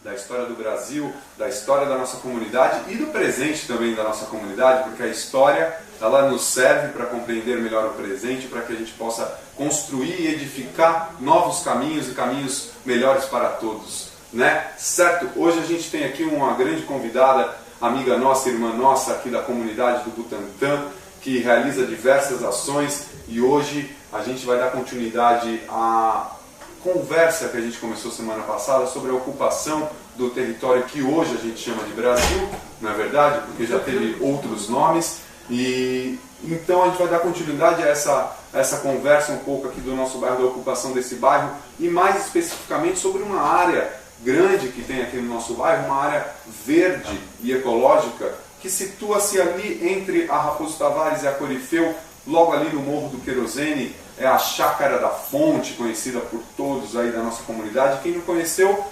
da história do Brasil, da história da nossa comunidade e do presente também da nossa comunidade, porque a história ela nos serve para compreender melhor o presente, para que a gente possa construir e edificar novos caminhos e caminhos melhores para todos, né? Certo? Hoje a gente tem aqui uma grande convidada, amiga nossa, irmã nossa aqui da comunidade do Butantã, que realiza diversas ações, e hoje a gente vai dar continuidade à conversa que a gente começou semana passada sobre a ocupação do território que hoje a gente chama de Brasil, não é verdade? Porque já teve outros nomes, e então a gente vai dar continuidade a essa conversa um pouco aqui do nosso bairro, da ocupação desse bairro, e mais especificamente sobre uma área grande que tem aqui no nosso bairro, uma área verde e ecológica, que situa-se ali entre a Raposo Tavares e a Corifeu, logo ali no Morro do Querosene. É a Chácara da Fonte, conhecida por todos aí da nossa comunidade. Quem não conheceu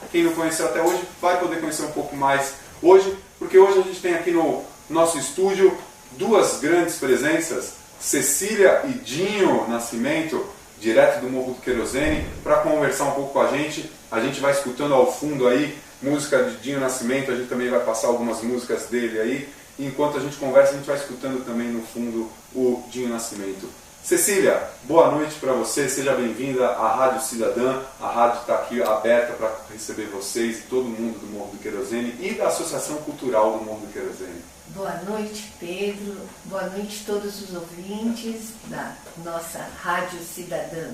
até hoje, vai poder conhecer um pouco mais hoje, porque hoje a gente tem aqui no nosso estúdio duas grandes presenças, Cecília e Dinho Nascimento, direto do Morro do Querosene, para conversar um pouco com a gente. A gente vai escutando ao fundo aí música de Dinho Nascimento, a gente também vai passar algumas músicas dele aí. E enquanto a gente conversa, a gente vai escutando também no fundo o Dinho Nascimento. Cecília, boa noite para você, seja bem-vinda à Rádio Cidadã. A rádio está aqui aberta para receber vocês e todo mundo do Morro do Querosene e da Associação Cultural do Morro do Querosene. Boa noite, Pedro. Boa noite a todos os ouvintes da nossa Rádio Cidadã,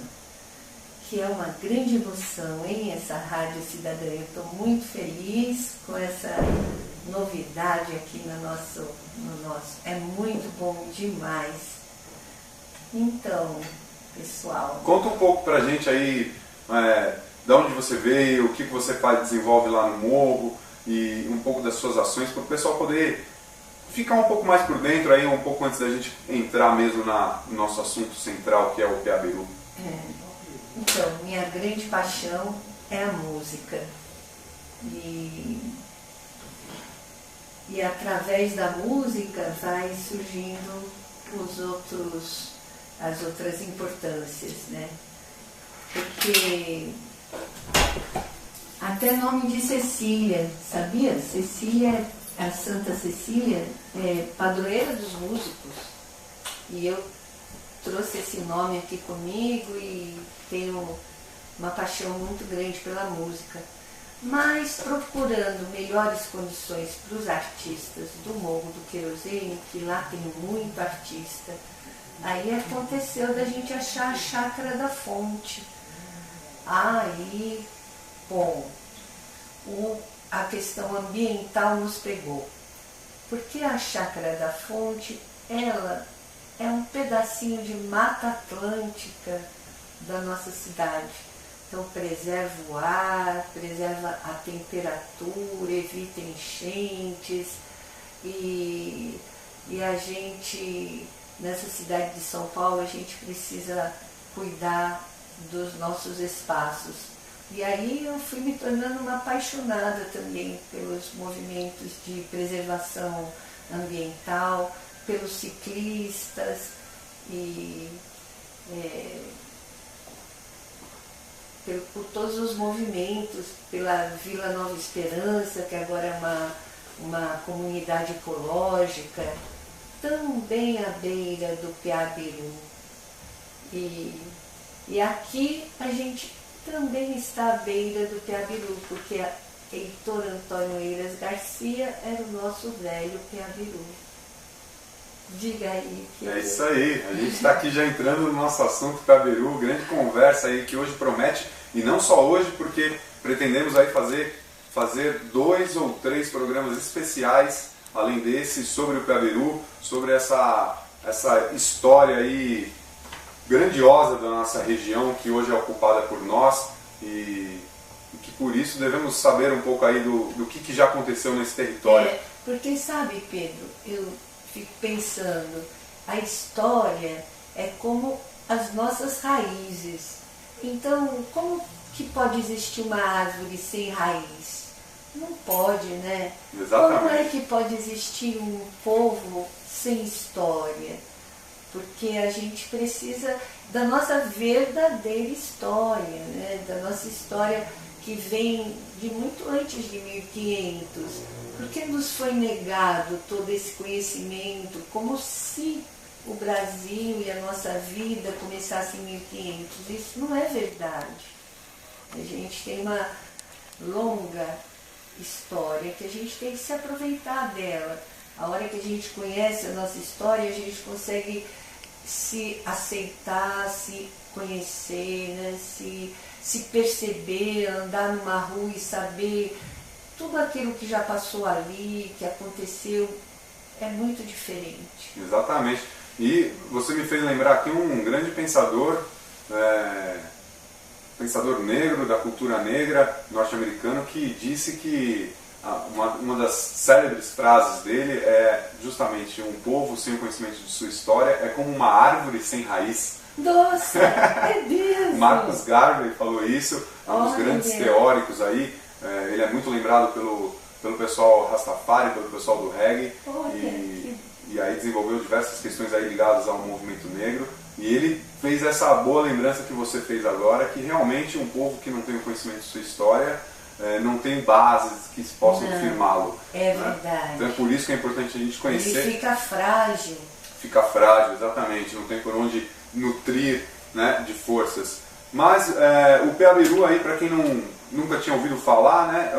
que é uma grande emoção, hein, essa Rádio Cidadã. Eu estou muito feliz com essa novidade aqui no nosso. É muito bom demais. Então, pessoal... Conta um pouco pra gente aí, de onde você veio, o que você desenvolve lá no Morro, e um pouco das suas ações, para o pessoal poder ficar um pouco mais por dentro aí, um pouco antes da gente entrar mesmo no nosso assunto central, que é o Peabiru. Então, minha grande paixão é a música. E através da música vai surgindo as outras importâncias, né? Porque até nome de Cecília, sabia? Cecília, a Santa Cecília, é padroeira dos músicos. E eu trouxe esse nome aqui comigo e tenho uma paixão muito grande pela música. Mas procurando melhores condições para os artistas do Morro do Querosene, que lá tem muito artista, aí aconteceu da gente achar a Chácara da Fonte. Aí, bom, a questão ambiental nos pegou. Porque a Chácara da Fonte, ela é um pedacinho de Mata Atlântica da nossa cidade. Então preserva o ar, preserva a temperatura, evita enchentes. E a gente, nessa cidade de São Paulo, a gente precisa cuidar dos nossos espaços. E aí eu fui me tornando uma apaixonada também pelos movimentos de preservação ambiental, pelos ciclistas e por todos os movimentos, pela Vila Nova Esperança, que agora é uma comunidade ecológica, também à beira do Peabiru. E aqui a gente também está à beira do Peabiru, porque Heitor Antônio Eiras Garcia era o nosso velho Peabiru. Diga aí. É isso aí, a gente está aqui já entrando no nosso assunto Peabiru, grande conversa aí que hoje promete, e não só hoje, porque pretendemos aí fazer 2 ou 3 programas especiais, além desse, sobre o Peabiru, sobre essa história aí grandiosa da nossa região, que hoje é ocupada por nós, e que por isso devemos saber um pouco aí do que já aconteceu nesse território. Porque sabe, Pedro, eu fico pensando, a história é como as nossas raízes. Então, como que pode existir uma árvore sem raiz? Não pode, né? Exatamente. Como é que pode existir um povo sem história? Porque a gente precisa da nossa verdadeira história, né? Da nossa história que vem de muito antes de 1500. Por que nos foi negado todo esse conhecimento, como se o Brasil e a nossa vida começasse em 1500? Isso não é verdade. A gente tem uma longa história que a gente tem que se aproveitar dela. A hora que a gente conhece a nossa história, a gente consegue se aceitar, se conhecer, né? se perceber, andar numa rua e saber tudo aquilo que já passou ali, que aconteceu, é muito diferente. Exatamente. E você me fez lembrar aqui um grande pensador, pensador negro, da cultura negra, norte-americano, que disse que uma das célebres frases dele é justamente: um povo sem o conhecimento de sua história é como uma árvore sem raiz. Nossa, é mesmo! Marcus Garvey falou isso, um dos grandes teóricos aí. Ele é muito lembrado pelo pessoal Rastafari, pelo pessoal do reggae, e aí desenvolveu diversas questões aí ligadas ao movimento negro. E ele fez essa boa lembrança que você fez agora, que realmente um povo que não tem o conhecimento de sua história não tem bases que possam firmá-lo. É verdade. Então é por isso que é importante a gente conhecer. Ele fica frágil. Fica frágil, exatamente. Não tem por onde nutrir, né, de forças. Mas o Peabiru aí, para quem nunca tinha ouvido falar, né,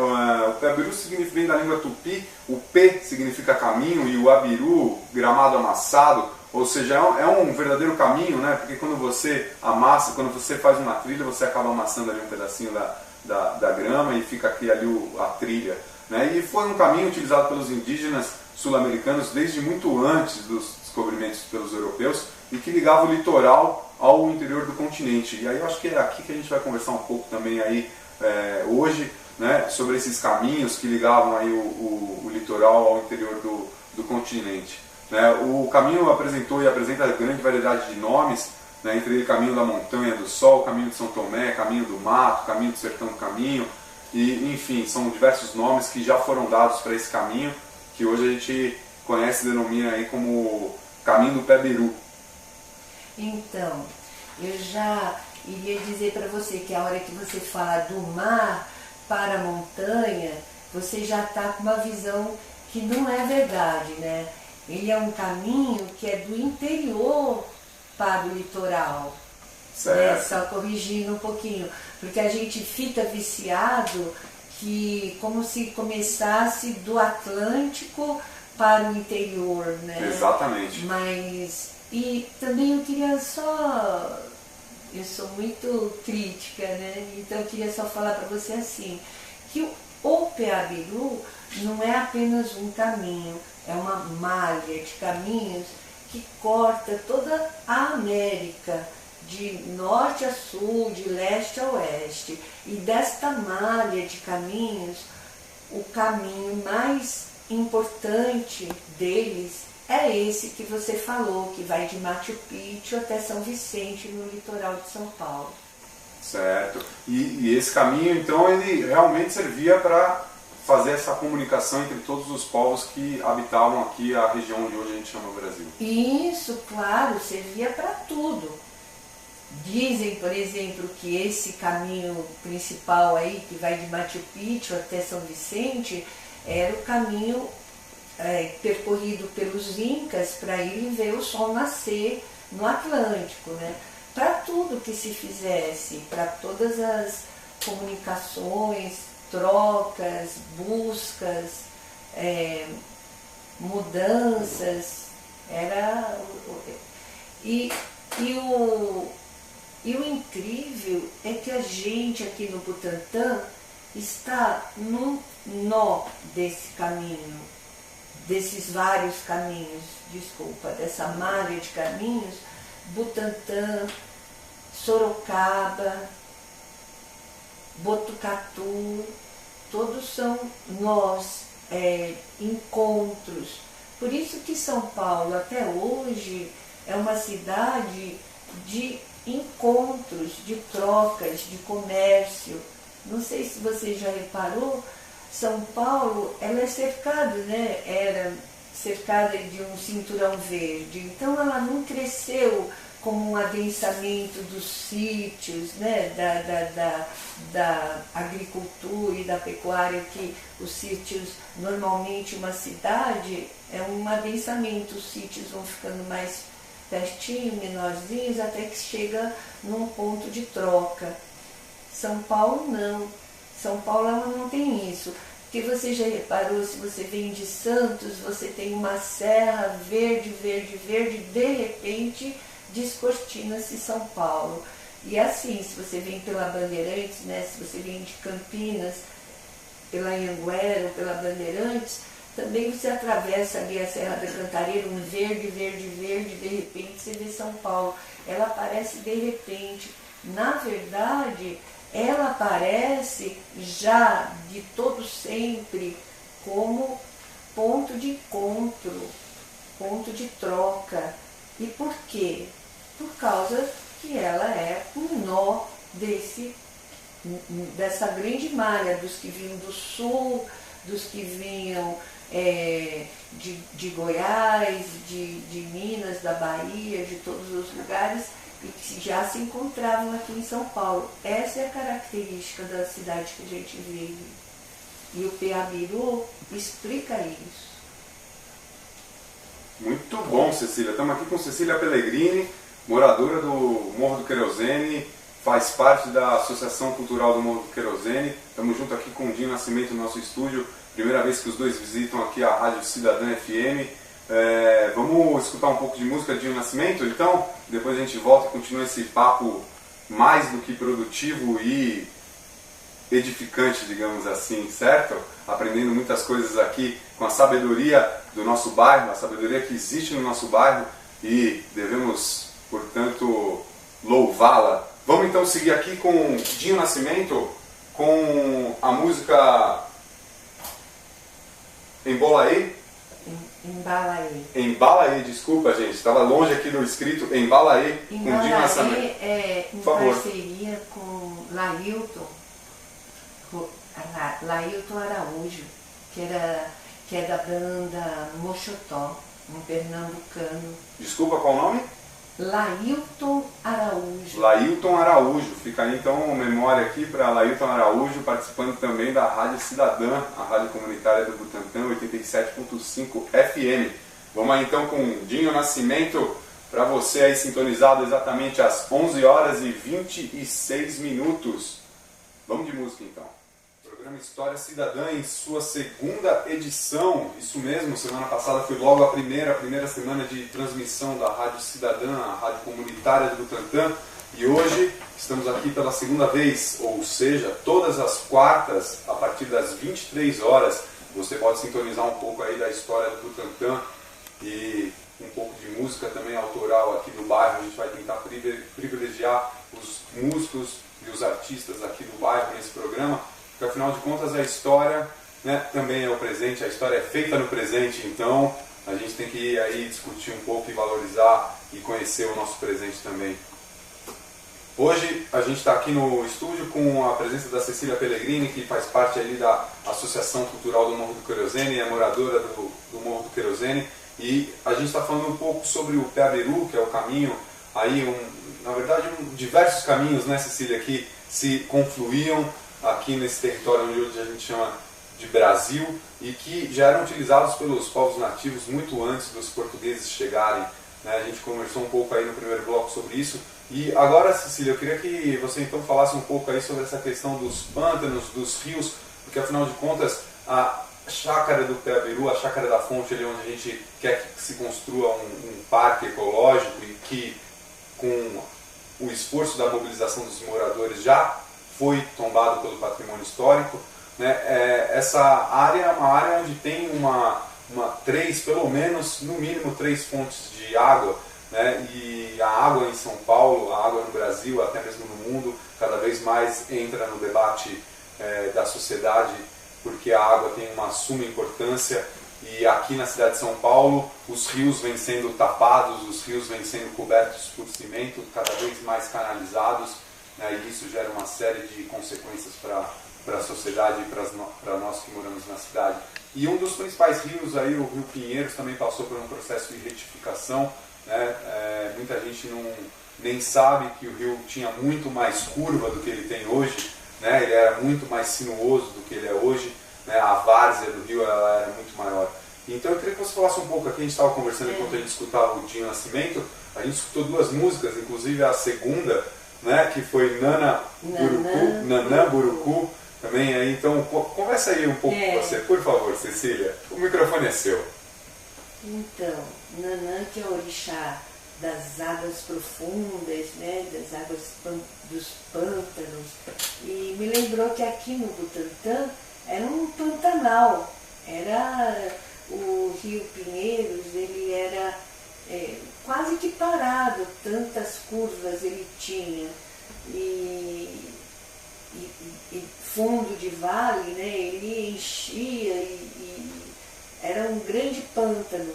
o Peabiru vem da língua tupi. O P significa caminho e o Abiru, gramado amassado. Ou seja, é um verdadeiro caminho, né? Porque quando você amassa, quando você faz uma trilha, você acaba amassando ali um pedacinho da grama e fica aqui ali a trilha, né? E foi um caminho utilizado pelos indígenas sul-americanos desde muito antes dos descobrimentos pelos europeus e que ligava o litoral ao interior do continente. E aí eu acho que é aqui que a gente vai conversar um pouco também aí hoje, né? Sobre esses caminhos que ligavam aí o litoral ao interior do continente. O caminho apresentou e apresenta grande variedade de nomes, né, entre ele Caminho da Montanha do Sol, Caminho de São Tomé, Caminho do Mato, Caminho do Sertão do Caminho, e enfim, são diversos nomes que já foram dados para esse caminho, que hoje a gente conhece e denomina aí como Caminho do Peabiru. Então, eu já iria dizer para você que a hora que você fala do mar para a montanha, você já está com uma visão que não é verdade, né? Ele é um caminho que é do interior para o litoral. Certo. Só corrigindo um pouquinho, porque a gente fica viciado que como se começasse do Atlântico para o interior, né? Exatamente. Mas, e também eu queria só, eu sou muito crítica, né? Então eu queria só falar para você assim, que o Peabiru não é apenas um caminho, é uma malha de caminhos que corta toda a América, de norte a sul, de leste a oeste. E desta malha de caminhos, o caminho mais importante deles é esse que você falou, que vai de Machu Picchu até São Vicente, no litoral de São Paulo. Certo. E esse caminho, então, ele realmente servia para fazer essa comunicação entre todos os povos que habitavam aqui a região de hoje a gente chama Brasil. Isso, claro, servia para tudo. Dizem, por exemplo, que esse caminho principal aí, que vai de Machu Picchu até São Vicente, era o caminho percorrido pelos incas para ir ver o sol nascer no Atlântico, né? Para tudo que se fizesse, para todas as comunicações, trocas, buscas, mudanças, e o incrível é que a gente aqui no Butantã está num nó desse caminho, desses vários caminhos, dessa malha de caminhos. Butantã, Sorocaba, Botucatu, todos são nós, encontros. Por isso que São Paulo até hoje é uma cidade de encontros, de trocas, de comércio. Não sei se você já reparou, São Paulo ela é cercada, né? Era cercada de um cinturão verde, então ela não cresceu como um adensamento dos sítios, né, da agricultura e da pecuária, que os sítios, normalmente uma cidade é um adensamento, os sítios vão ficando mais pertinho, menorzinhos, até que chega num ponto de troca. São Paulo não. São Paulo ela não tem isso. Porque você já reparou, se você vem de Santos, você tem uma serra verde, verde, verde, de repente descortina-se São Paulo. E assim, se você vem pela Bandeirantes, né, se você vem de Campinas, pela Anhanguera ou pela Bandeirantes, também você atravessa ali a Serra da Cantareira, um verde, verde, verde, de repente você vê São Paulo. Ela aparece de repente. Na verdade, ela aparece já de todo sempre como ponto de encontro, ponto de troca. E por quê? Por causa que ela é um nó dessa grande malha, dos que vinham do sul, dos que vinham de Goiás, de Minas, da Bahia, de todos os lugares, e que já se encontravam aqui em São Paulo. Essa é a característica da cidade que a gente vive. E o Peabiru explica isso. Muito bom, Cecília. Estamos aqui com Cecília Pellegrini, moradora do Morro do Querosene, faz parte da Associação Cultural do Morro do Querosene. Estamos junto aqui com o Dinho Nascimento no nosso estúdio. Primeira vez que os dois visitam aqui a Rádio Cidadã FM. Vamos escutar um pouco de música de Dinho Nascimento, então? Depois a gente volta e continua esse papo mais do que produtivo e edificante, digamos assim, certo? Aprendendo muitas coisas aqui com a sabedoria do nosso bairro, a sabedoria que existe no nosso bairro e devemos, portanto, louvá-la. Vamos então seguir aqui com Dinho Nascimento, com a música Embolaê. Embalaê. Embalaê, desculpa gente, estava longe aqui do escrito Embalaê, com Dinho Nascimento. É em parceria com Lailton Araújo, que é da banda Mochotó, um pernambucano. Desculpa, qual o nome? Lailton Araújo. Lailton Araújo, fica aí então memória aqui para Lailton Araújo, participando também da Rádio Cidadã, a rádio comunitária do Butantã, 87.5 FM. Vamos aí então com Dinho Nascimento, para você aí sintonizado exatamente às 11 horas e 26 minutos. Vamos de música então. Programa História Cidadã em sua segunda edição. Isso mesmo, semana passada foi logo a primeira semana de transmissão da Rádio Cidadã, a rádio comunitária do Butantã. E hoje estamos aqui pela segunda vez, ou seja, todas as quartas, a partir das 23 horas, você pode sintonizar um pouco aí da história do Butantã e um pouco de música também autoral aqui do bairro. A gente vai tentar privilegiar os músicos e os artistas aqui do bairro nesse programa, porque afinal de contas a história, né, também é o presente, a história é feita no presente, então a gente tem que aí discutir um pouco e valorizar e conhecer o nosso presente também. Hoje a gente está aqui no estúdio com a presença da Cecília Pellegrini, que faz parte ali da Associação Cultural do Morro do Querosene, é moradora do Morro do Querosene, e a gente está falando um pouco sobre o Peabiru, que é o caminho, aí na verdade diversos caminhos, né, Cecília, que se confluíam aqui nesse território onde hoje a gente chama de Brasil e que já eram utilizados pelos povos nativos muito antes dos portugueses chegarem, né? A gente conversou um pouco aí no primeiro bloco sobre isso. E agora, Cecília, eu queria que você então falasse um pouco aí sobre essa questão dos pântanos, dos rios, porque afinal de contas a chácara do Peabiru, a chácara da Fonte, ali onde a gente quer que se construa um parque ecológico e que com o esforço da mobilização dos moradores já foi tombado pelo patrimônio histórico, né? Essa área é uma área onde tem pelo menos, no mínimo, 3 fontes de água, né? E a água em São Paulo, a água no Brasil, até mesmo no mundo, cada vez mais entra no debate da sociedade, porque a água tem uma suma importância. E aqui na cidade de São Paulo, os rios vêm sendo tapados, os rios vêm sendo cobertos por cimento, cada vez mais canalizados, né? E isso gera uma série de consequências para a sociedade e para nós que moramos na cidade. E um dos principais rios, aí, o Rio Pinheiros, também passou por um processo de retificação, né? Muita gente nem sabe que o rio tinha muito mais curva do que ele tem hoje, né? Ele era muito mais sinuoso do que ele é hoje, né? A várzea do rio ela era muito maior. Então eu queria que você falasse um pouco aqui, a gente estava conversando enquanto a gente escutava o Dinho Nascimento, a gente escutou duas músicas, inclusive a segunda, né, que foi Nanã Burucu, também aí, então conversa aí um pouco com você, por favor, Cecília, o microfone é seu. Então, Nanã, que é o orixá das águas profundas, né, das águas dos pântanos, e me lembrou que aqui no Butantã era um pantanal, era o Rio Pinheiros, ele era quase que parado, tantas curvas ele tinha, e fundo de vale, né, ele enchia e era um grande pântano.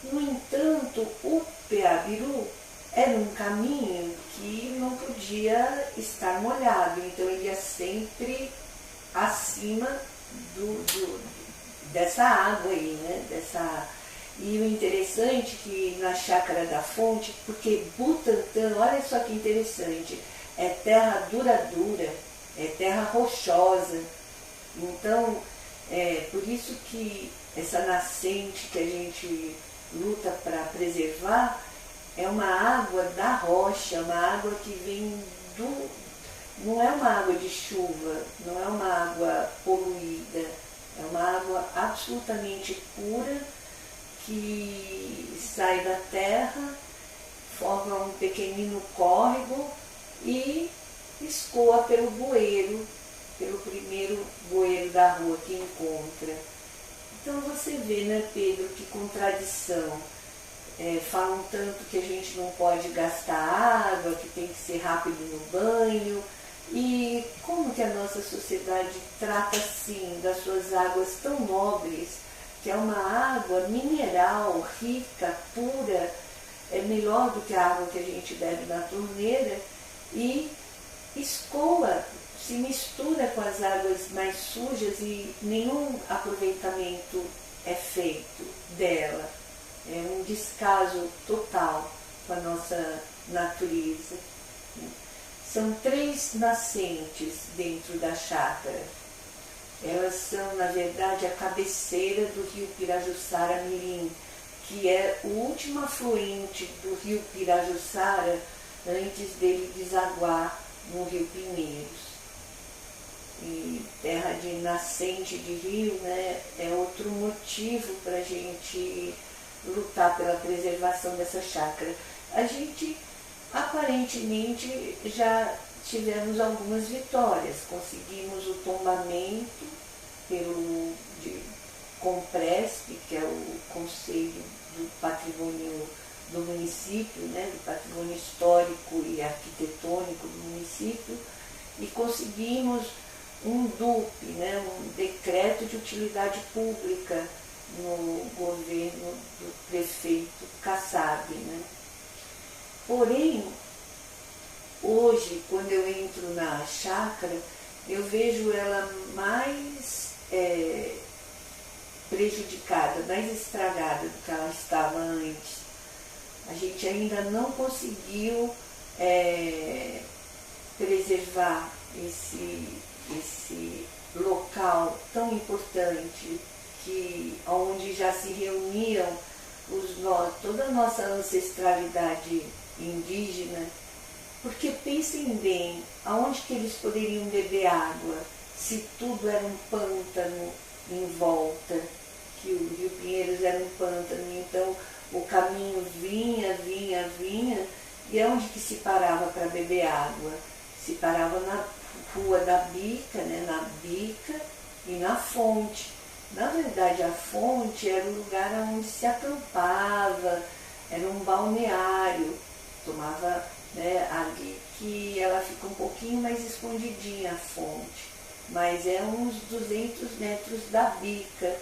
No entanto, o Peabiru era um caminho que não podia estar molhado, então ele ia sempre acima dessa água aí, né? E o interessante é que na Chácara da Fonte, porque Butantã, olha só que interessante, é terra dura, é terra rochosa. Então, por isso que essa nascente que a gente luta para preservar é uma água da rocha, uma água que vem não é uma água de chuva, não é uma água poluída, é uma água absolutamente pura que sai da terra, forma um pequenino córrego e escoa pelo bueiro, pelo primeiro bueiro da rua que encontra. Então você vê, né, Pedro, que contradição. Falam tanto que a gente não pode gastar água, que tem que ser rápido no banho. E como que a nossa sociedade trata, assim, das suas águas tão nobres, que é uma água mineral, rica, pura, é melhor do que a água que a gente bebe na torneira, e escoa, se mistura com as águas mais sujas e nenhum aproveitamento é feito dela. É um descaso total com a nossa natureza. São 3 nascentes dentro da chácara. Elas são, na verdade, a cabeceira do rio Pirajussara Mirim, que é o último afluente do rio Pirajussara antes dele desaguar no rio Pinheiros. E terra de nascente de rio, né, é outro motivo para a gente lutar pela preservação dessa chácara. A gente, aparentemente, já tivemos algumas vitórias. Conseguimos o tombamento pelo Compresp, que é o Conselho do Patrimônio do município, né, do patrimônio histórico e arquitetônico do município, e conseguimos um DUP, né, um decreto de utilidade pública no governo do prefeito Kassab, né. Porém, hoje, quando eu entro na chácara, eu vejo ela mais prejudicada, mais estragada do que ela estava antes. A gente ainda não conseguiu preservar esse local tão importante, onde já se reuniam toda a nossa ancestralidade indígena, porque pensem bem, aonde que eles poderiam beber água, se tudo era um pântano em volta, que o Rio Pinheiros era um pântano, então o caminho vinha, e aonde que se parava para beber água? Se parava na Rua da Bica, né, na Bica e na Fonte. Na verdade, a Fonte era o lugar onde se acampava, era um balneário, tomava, né, ali que ela fica um pouquinho mais escondidinha, a Fonte, mas é uns 200 metros da Bica,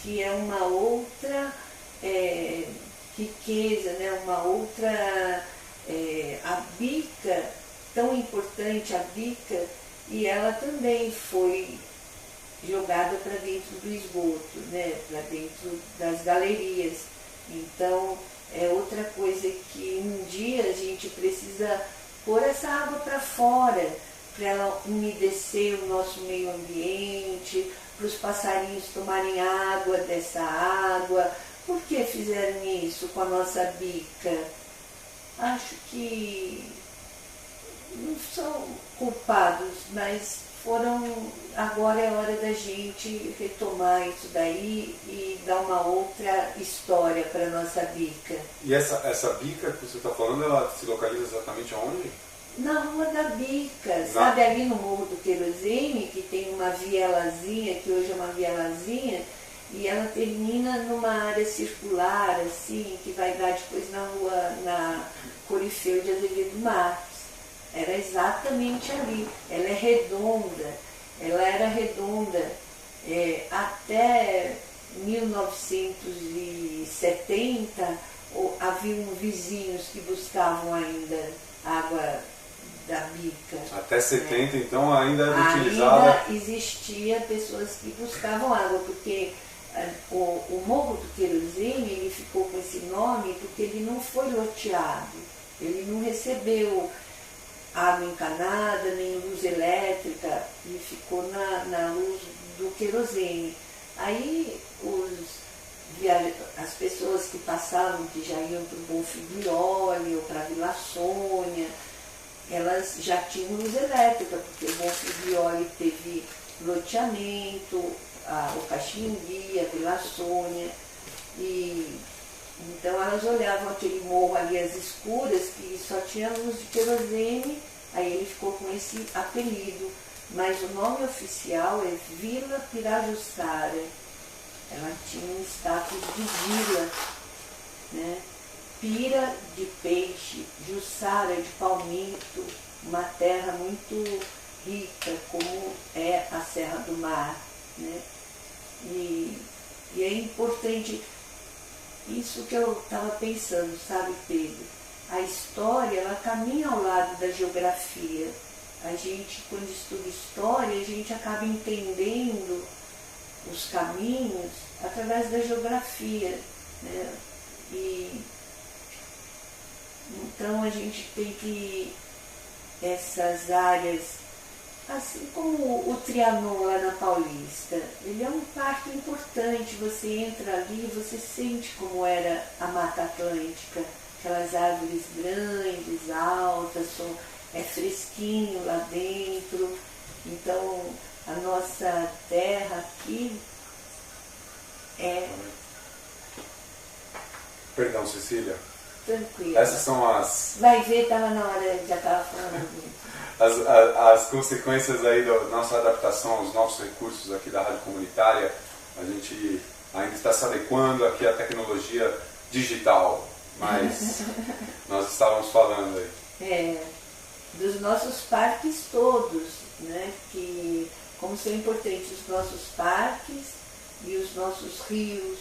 que é uma outra riqueza, né, uma outra, a Bica, tão importante a Bica, e ela também foi jogada para dentro do esgoto, né, para dentro das galerias. Então, é outra coisa que um dia a gente precisa pôr essa água para fora, para ela umedecer o nosso meio ambiente, para os passarinhos tomarem água dessa água. Por que fizeram isso com a nossa bica? Acho que não são culpados, mas agora é hora da gente retomar isso daí e dar uma outra história para a nossa bica. E essa bica que você está falando, ela se localiza exatamente aonde? Na Rua da Bica, sabe, ali no Morro do Querosene, que tem uma vielazinha, que hoje é uma vielazinha, e ela termina numa área circular, assim, que vai dar depois na rua, na Corifeu de Azevedo Marques. Era exatamente ali. Ela é redonda, ela era redonda até 1970, haviam vizinhos que buscavam ainda água da bica. Até 70, então, ainda era utilizada. Ainda existia pessoas que buscavam água, porque o Morro do Querosene, ele ficou com esse nome porque ele não foi loteado, ele não recebeu água encanada, nem luz elétrica, ele ficou na luz do querosene. Aí as pessoas que passavam, que já iam para o Bonfiglioli ou para a Vila Sônia, elas já tinham luz elétrica, porque o Bonfiglioli teve loteamento, o Caxingui, a Vila Sônia, e então elas olhavam aquele morro ali às escuras, que só tinha luz de querosene, aí ele ficou com esse apelido. Mas o nome oficial é Vila Pirajussara. Ela tinha um status de vila, né? Pira de peixe, Jussara de palmito, uma terra muito rica, como é a Serra do Mar, né? E é importante. Isso que eu estava pensando, sabe, Pedro? A história, ela caminha ao lado da geografia. A gente, quando estuda história, a gente acaba entendendo os caminhos através da geografia, né? E então a gente tem que essas áreas, assim como o Trianon lá na Paulista, ele é um parque importante. Você entra ali e você sente como era a Mata Atlântica, aquelas árvores grandes, altas, é fresquinho lá dentro. Então a nossa terra aqui é... Perdão, Cecília. Tranquilo. Essas são as... Vai ver, estava na hora, já estava falando. As consequências aí da nossa adaptação aos novos recursos aqui da rádio comunitária. A gente ainda está se adequando aqui à tecnologia digital, mas nós estávamos falando aí. Dos nossos parques todos, né? Que, como são importantes os nossos parques e os nossos rios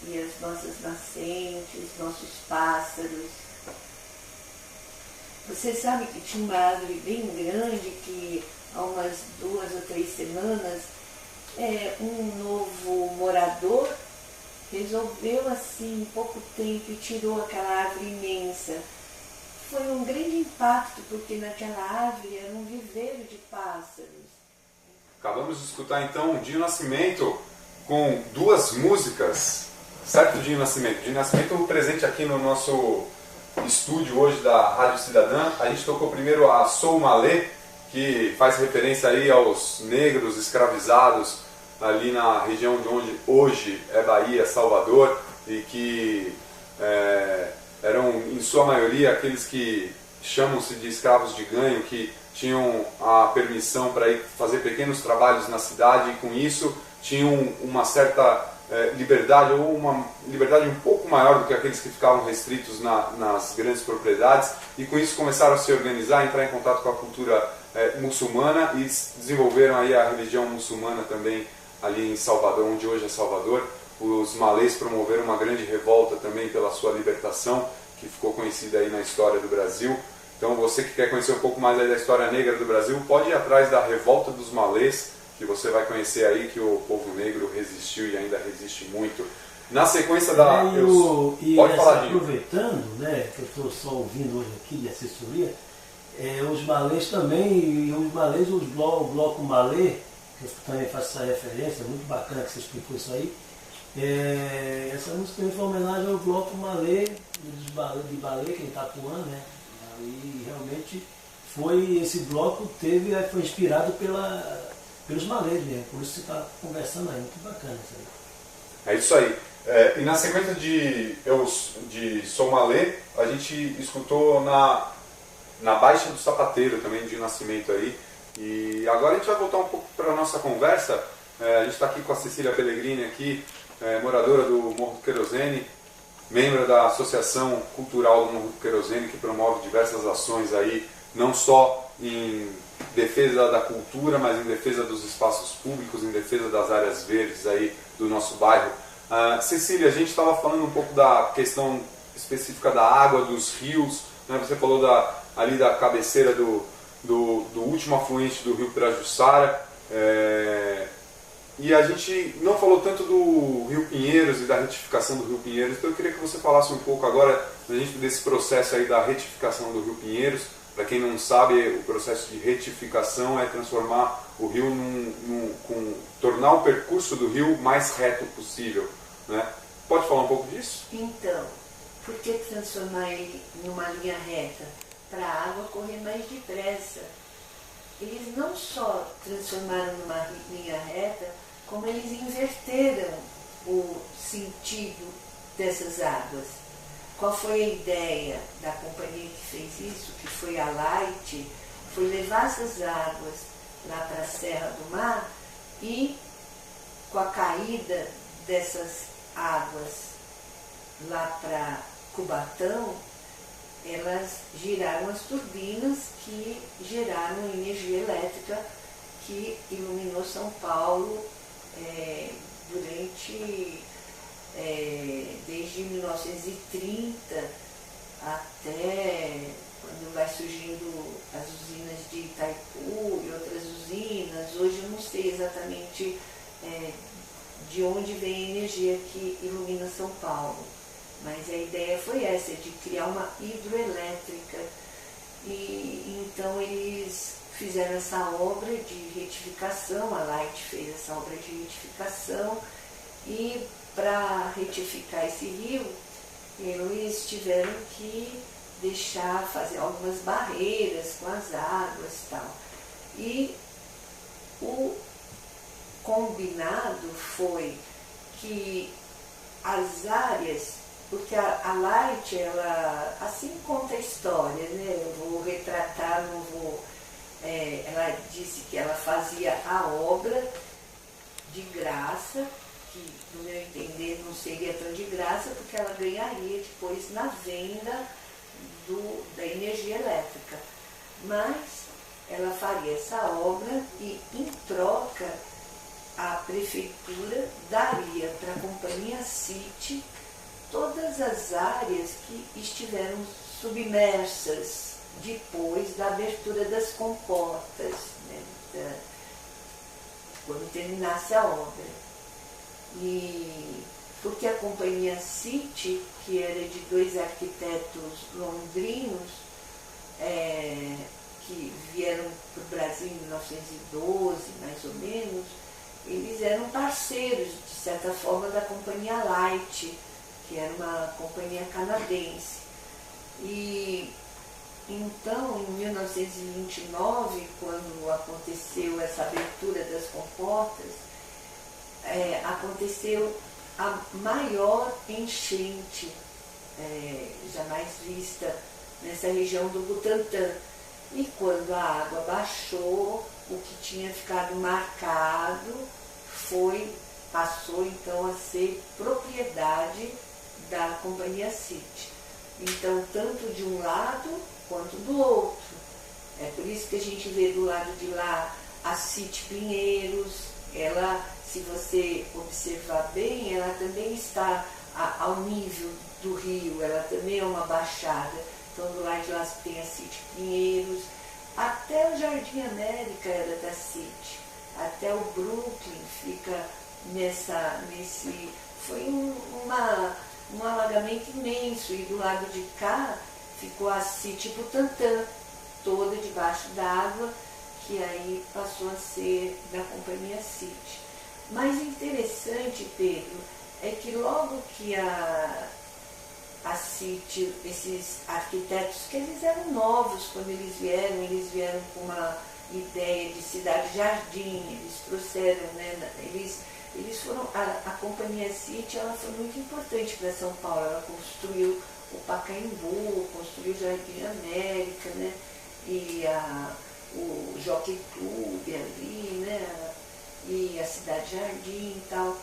e as nossas nascentes, nossos pássaros. Você sabe que tinha uma árvore bem grande que há umas 2 ou 3 semanas um novo morador resolveu assim em pouco tempo e tirou aquela árvore imensa. Foi um grande impacto, porque naquela árvore era um viveiro de pássaros. Acabamos de escutar então o Dinho Nascimento com 2 músicas, certo, Dinho Nascimento? Dinho Nascimento presente aqui no nosso estúdio hoje da Rádio Cidadã. A gente tocou primeiro a Sou Malê, que faz referência aí aos negros escravizados ali na região de onde hoje é Bahia, Salvador, e que eram em sua maioria aqueles que chamam-se de escravos de ganho, que tinham a permissão para ir fazer pequenos trabalhos na cidade e com isso tinham uma certa liberdade, ou uma liberdade um pouco maior do que aqueles que ficavam restritos nas grandes propriedades, e com isso começaram a se organizar, entrar em contato com a cultura muçulmana e desenvolveram aí a religião muçulmana também ali em Salvador, onde hoje é Salvador. Os malês promoveram uma grande revolta também pela sua libertação, que ficou conhecida aí na história do Brasil. Então você que quer conhecer um pouco mais aí da história negra do Brasil, pode ir atrás da Revolta dos Malês, que você vai conhecer aí que o povo negro resistiu e ainda resiste muito. Na sequência Pode falar, Dinho. Aproveitando, né, que eu estou só ouvindo hoje aqui de assessoria, os malês também, o bloco malê, que eu também faço essa referência, muito bacana que você explicou isso aí. Essa música também foi uma homenagem ao bloco malê, de balé, que é em Itapuã, né? E realmente esse bloco foi inspirado pelos malês mesmo, por isso você está conversando aí, muito bacana isso aí. É isso aí. E na sequência de Sou Malê, a gente escutou na Baixa do Sapateiro também, de Nascimento aí. E agora a gente vai voltar um pouco para a nossa conversa. A gente está aqui com a Cecília Pellegrini, aqui, moradora do Morro do Querosene, membro da Associação Cultural do Morro do Querosene, que promove diversas ações aí, não só em defesa da cultura, mas em defesa dos espaços públicos, em defesa das áreas verdes aí do nosso bairro. Cecília, a gente estava falando um pouco da questão específica da água, dos rios, né? Você falou ali da cabeceira do último afluente do rio Pirajussara, e a gente não falou tanto do Rio Pinheiros e da retificação do Rio Pinheiros, então eu queria que você falasse um pouco agora desse processo aí da retificação do Rio Pinheiros. Para quem não sabe, o processo de retificação é transformar o rio tornar o percurso do rio mais reto possível, né? Pode falar um pouco disso? Então, por que transformar ele numa linha reta? Para a água correr mais depressa. Eles não só transformaram numa linha reta, como eles inverteram o sentido dessas águas. Qual foi a ideia da companhia que fez isso, que foi a Light? Foi levar essas águas lá para a Serra do Mar e, com a caída dessas águas lá para Cubatão, elas giraram as turbinas que geraram energia elétrica que iluminou São Paulo desde 1930 até quando vai surgindo as usinas de Itaipu e outras usinas. Hoje eu não sei exatamente de onde vem a energia que ilumina São Paulo, mas a ideia foi essa, de criar uma hidroelétrica. E então eles fizeram essa obra de retificação, a Light fez essa obra de retificação, e para retificar esse rio, eles tiveram que fazer algumas barreiras com as águas e tal. E o combinado foi que as áreas, porque a Light, ela assim conta a história, né? Eu vou retratar, não vou... ela disse que ela fazia a obra de graça, que no meu entender não seria tão de graça, porque ela ganharia depois na venda da energia elétrica. Mas ela faria essa obra e, em troca, a prefeitura daria para a companhia City todas as áreas que estiveram submersas depois da abertura das comportas, né, quando terminasse a obra. E porque a companhia City, que era de dois arquitetos londrinos, que vieram para o Brasil em 1912, mais ou menos, eles eram parceiros, de certa forma, da companhia Light, que era uma companhia canadense. E então, em 1929, quando aconteceu essa abertura das comportas, aconteceu a maior enchente jamais vista nessa região do Butantã. E quando a água baixou, o que tinha ficado marcado passou então a ser propriedade da companhia City. Então, tanto de um lado quanto do outro. É por isso que a gente vê do lado de lá a City Pinheiros. Ela, se você observar bem, ela também está ao nível do rio, ela também é uma baixada. Então, do lado de lá tem a City Pinheiros, até o Jardim América era da City, até o Brooklyn fica nesse foi um alagamento imenso, e do lado de cá ficou a City Butantã, toda debaixo d'água, que aí passou a ser da companhia City. Mas interessante, Pedro, é que logo que a City, esses arquitetos, que eles eram novos quando eles vieram com uma ideia de cidade-jardim, eles trouxeram, né, eles foram, a companhia City, ela foi muito importante para São Paulo, ela construiu o Pacaembu, construiu o Jardim América, né, e o Jockey Club ali, né, e a Cidade Jardim e tal.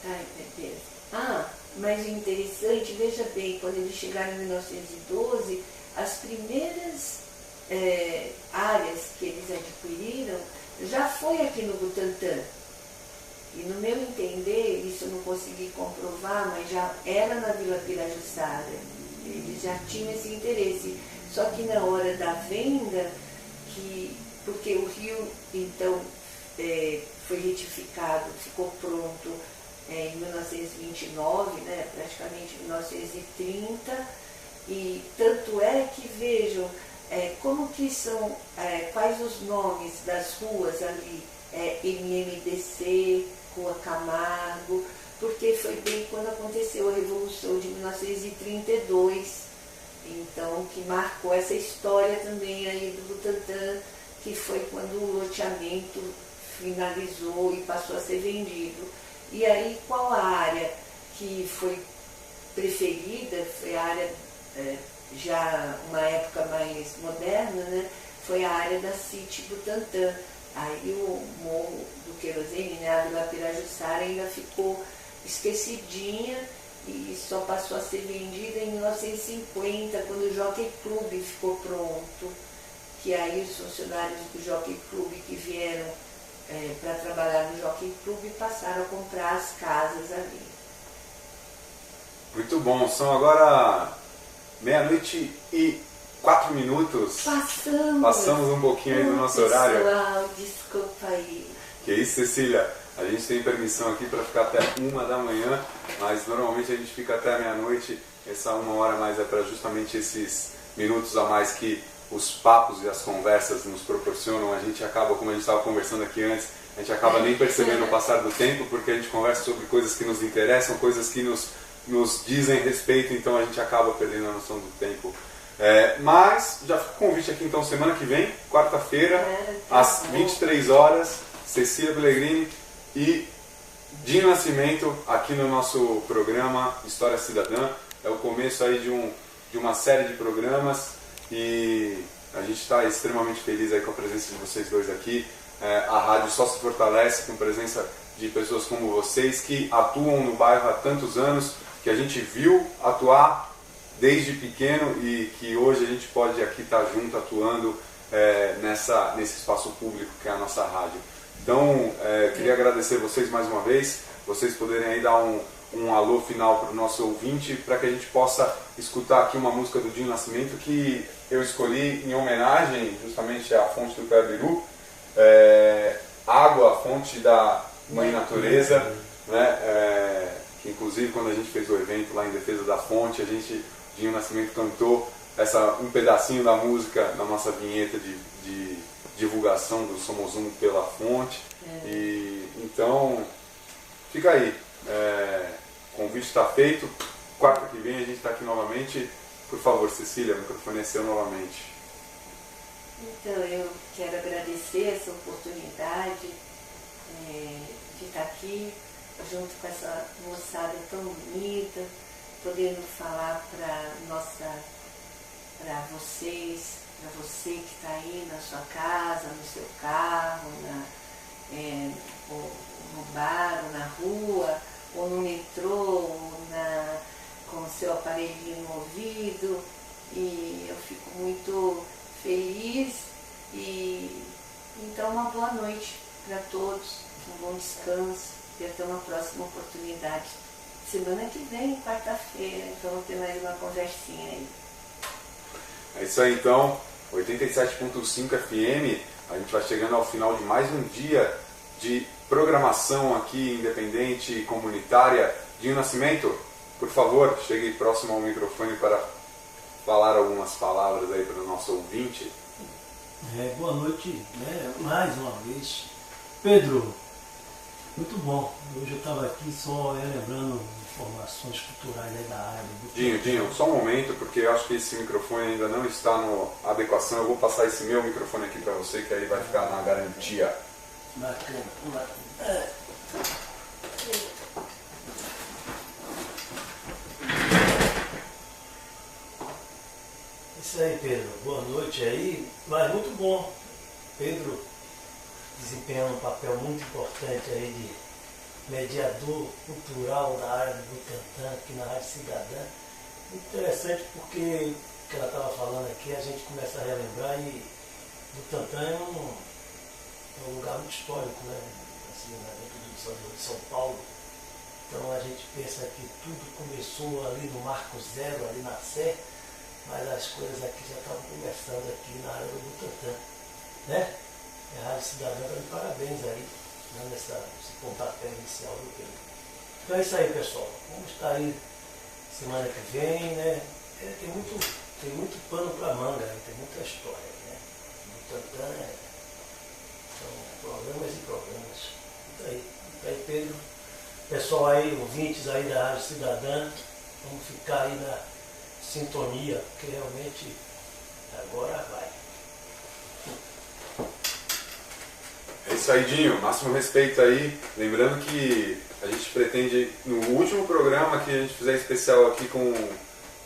Ai, meu Deus. Mas o interessante, veja bem, quando eles chegaram em 1912, as primeiras áreas que eles adquiriram já foi aqui no Butantã. E no meu entender, isso eu não consegui comprovar, mas já era na Vila Pirajussara. Eles já tinham esse interesse. Só que na hora da venda, porque o rio, então, foi retificado, ficou pronto em 1929, né, praticamente 1930, e tanto é que vejam como que são, quais os nomes das ruas ali, MMDC, Rua Camargo, porque foi bem quando aconteceu a Revolução de 1932, então que marcou essa história também aí do Butantã, que foi quando o loteamento finalizou e passou a ser vendido. E aí qual a área que foi preferida, foi a área, já uma época mais moderna, né, foi a área da City Butantã. Aí o Morro do Querosene, né, a Vila Pirajussara ainda ficou esquecidinha e só passou a ser vendida em 1950, quando o Jockey Club ficou pronto, que aí os funcionários do Jockey Club que vieram para trabalhar no Jockey Club passaram a comprar as casas ali. Muito bom, são agora 00:04. Passamos um pouquinho aí do nosso horário. Pessoal, desculpa aí. Que isso, Cecília, a gente tem permissão aqui para ficar até 1 da manhã, mas normalmente a gente fica até meia-noite. Essa 1 hora a mais é para justamente esses minutos a mais que os papos e as conversas nos proporcionam. A gente acaba, como a gente estava conversando aqui antes, a gente acaba nem percebendo o passar do tempo, porque a gente conversa sobre coisas que nos interessam, coisas que nos dizem respeito, então a gente acaba perdendo a noção do tempo. Mas já fica o convite aqui então, semana que vem, quarta-feira, às 23 horas, Cecília Pellegrini e Dinho Nascimento aqui no nosso programa História Cidadã. É o começo aí de uma série de programas e a gente está extremamente feliz aí com a presença de vocês dois aqui. A rádio só se fortalece com a presença de pessoas como vocês que atuam no bairro há tantos anos, que a gente viu atuar desde pequeno e que hoje a gente pode aqui estar junto atuando nesse espaço público que é a nossa rádio. Então, queria agradecer vocês mais uma vez, vocês poderem aí dar um alô final para o nosso ouvinte, para que a gente possa escutar aqui uma música do Dinho Nascimento que eu escolhi em homenagem justamente à fonte do Cabiru, água, a fonte da Mãe Natureza, né? Que inclusive quando a gente fez o evento lá em defesa da fonte, Dinho Nascimento cantou um pedacinho da música na nossa vinheta de divulgação do Somos Um pela Fonte. E então fica aí, o convite está feito, quarta que vem a gente está aqui novamente. Por favor, Cecília, o microfone é seu novamente. Então eu quero agradecer essa oportunidade de estar aqui junto com essa moçada tão bonita, podendo falar para vocês, para você que está aí na sua casa, no seu carro, no bar, ou na rua, ou no metrô, ou com o seu aparelhinho no ouvido. E eu fico muito feliz e então uma boa noite para todos, um bom descanso e até uma próxima oportunidade. Semana que vem, quarta-feira, então vamos ter mais uma conversinha aí. É isso aí então, 87.5 FM. A gente vai chegando ao final de mais um dia de programação aqui independente e comunitária. Dinho Nascimento, por favor, chegue próximo ao microfone para falar algumas palavras aí para o nosso ouvinte. Boa noite, né? Mais uma vez. Pedro, muito bom. Hoje eu estava aqui só lembrando informações culturais da área. Dinho, só um momento, porque eu acho que esse microfone ainda não está na adequação. Eu vou passar esse meu microfone aqui para você, que aí vai ficar na garantia. Bacana. Isso aí, Pedro. Boa noite aí. Mas muito bom. Pedro desempenhando um papel muito importante aí de mediador cultural da área do Butantã, aqui na Rádio Cidadã. Interessante porque, o que ela estava falando aqui, a gente começa a relembrar e Butantã é um lugar muito histórico, né? Assim, dentro de São Paulo. Então a gente pensa que tudo começou ali no Marco Zero, ali na Sé, mas as coisas aqui já estavam começando aqui na área do Butantã, né? A Rádio Cidadã está de parabéns aí, né, nesse pontapé inicial do Pedro. Então é isso aí, pessoal. Vamos estar aí semana que vem, né? Tem muito pano para manga, né? Tem muita história, né? Butantã são programas e programas. Então aí, Pedro, pessoal aí, ouvintes aí da Rádio Cidadã, vamos ficar aí na sintonia, porque realmente agora vai. É isso aí, Dinho. Máximo respeito aí. Lembrando que a gente pretende, no último programa que a gente fizer especial aqui com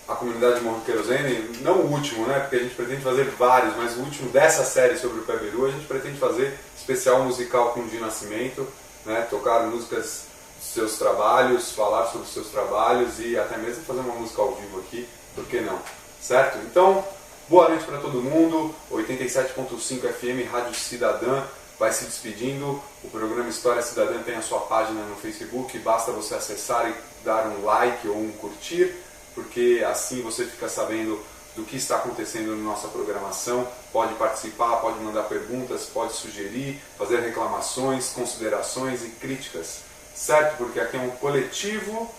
a comunidade de Morro do Querosene, não o último, né? Porque a gente pretende fazer vários, mas o último dessa série sobre o Peberu, a gente pretende fazer especial musical com o Dinho Nascimento, né? Tocar músicas dos seus trabalhos, falar sobre os seus trabalhos e até mesmo fazer uma música ao vivo aqui, por que não? Certo? Então, boa noite para todo mundo. 87.5 FM, Rádio Cidadã vai se despedindo. O programa História Cidadã tem a sua página no Facebook, basta você acessar e dar um like ou um curtir, porque assim você fica sabendo do que está acontecendo na nossa programação, pode participar, pode mandar perguntas, pode sugerir, fazer reclamações, considerações e críticas, certo? Porque aqui é um coletivo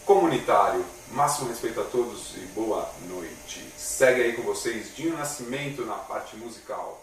comunitário. Máximo respeito a todos e boa noite. Segue aí com vocês Dinho Nascimento na parte musical.